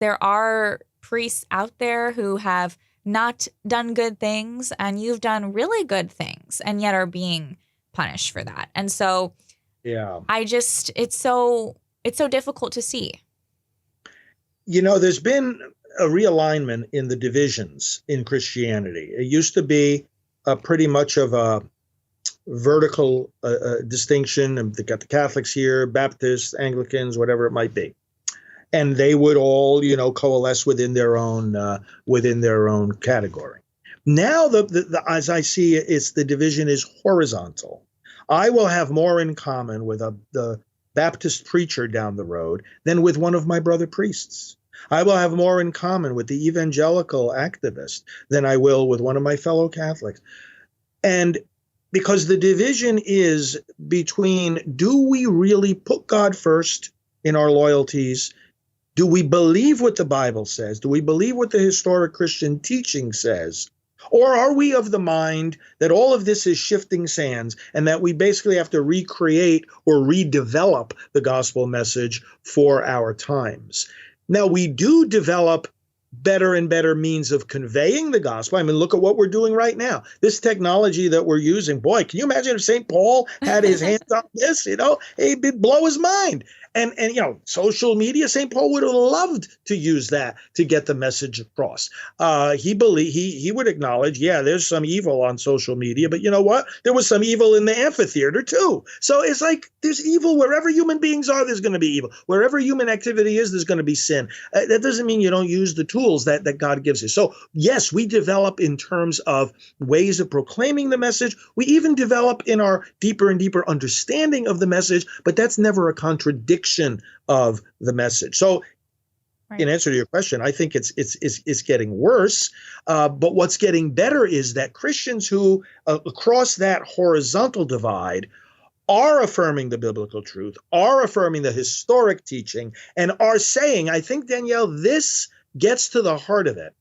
there are priests out there who have not done good things, and you've done really good things and yet are being punished for that. And so Yeah. it's so difficult to see. There's been a realignment in the divisions in Christianity. It used to be pretty much of a vertical distinction. And they got the Catholics here, Baptists, Anglicans, whatever it might be, and they would all, coalesce within their own category. Now, as I see it, the division is horizontal. I will have more in common with the Baptist preacher down the road than with one of my brother priests. I will have more in common with the evangelical activist than I will with one of my fellow Catholics. And because the division is between, do we really put God first in our loyalties? Do we believe what the Bible says? Do we believe what the historic Christian teaching says? Or are we of the mind that all of this is shifting sands and that we basically have to recreate or redevelop the gospel message for our times? Now, we do develop better and better means of conveying the gospel. I mean, look at what we're doing right now. This technology that we're using, boy, can you imagine if St. Paul had his hands on this? It'd blow his mind. And social media, St. Paul would have loved to use that to get the message across. He would acknowledge, yeah, there's some evil on social media, but you know what? There was some evil in the amphitheater too. So it's like there's evil wherever human beings are. There's going to be evil wherever human activity is. There's going to be sin. That doesn't mean you don't use the tools that God gives you. So yes, we develop in terms of ways of proclaiming the message. We even develop in our deeper and deeper understanding of the message, but that's never a contradiction of the message. So in answer to your question, I think it's getting worse. But what's getting better is that Christians who across that horizontal divide are affirming the biblical truth, are affirming the historic teaching, and are saying, I think, Danielle, this gets to the heart of it,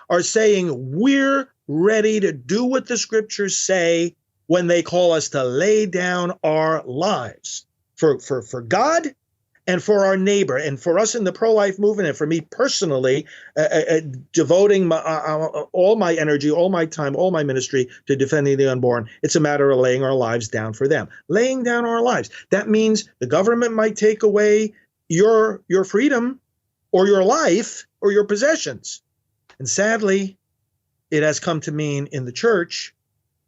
are saying we're ready to do what the scriptures say when they call us to lay down our lives for God and for our neighbor, and for us in the pro-life movement, and for me personally, devoting all my energy, all my time, all my ministry to defending the unborn. It's a matter of laying our lives down for them. Laying down our lives. That means the government might take away your freedom or your life or your possessions. And sadly, it has come to mean in the church,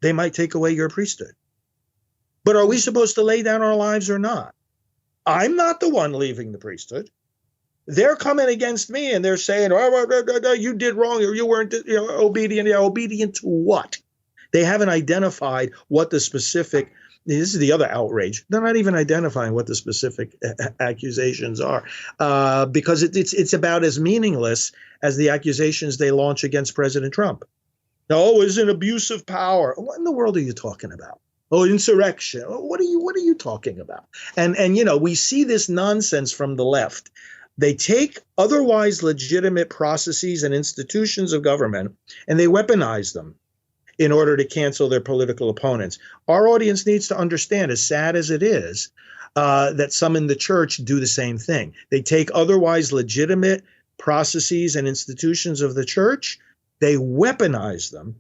they might take away your priesthood. But are we supposed to lay down our lives or not? I'm not the one leaving the priesthood. They're coming against me and they're saying, oh, you did wrong, or you weren't obedient. Yeah, obedient to what? They haven't identified what the specific, this is the other outrage. They're not even identifying what the specific accusations are, because it's about as meaningless as the accusations they launch against President Trump. No, it's an abuse of power. What in the world are you talking about? Oh, insurrection. What are you talking about? And we see this nonsense from the left. They take otherwise legitimate processes and institutions of government and they weaponize them in order to cancel their political opponents. Our audience needs to understand, as sad as it is, that some in the church do the same thing. They take otherwise legitimate processes and institutions of the church, they weaponize them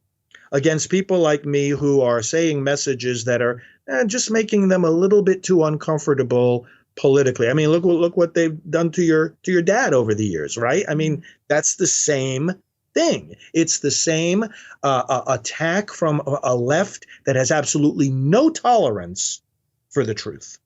against people like me who are saying messages that are just making them a little bit too uncomfortable politically. I mean, look what they've done to your dad over the years, right? I mean, that's the same thing. It's the same attack from a left that has absolutely no tolerance for the truth.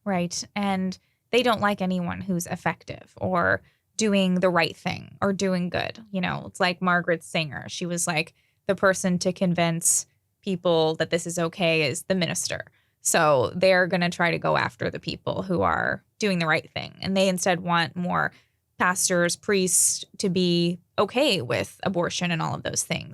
Right. And they don't like anyone who's effective or doing the right thing or doing good. It's like Margaret Sanger. She was like, the person to convince people that this is okay is the minister. So they're going to try to go after the people who are doing the right thing. And they instead want more pastors, priests to be okay with abortion and all of those things.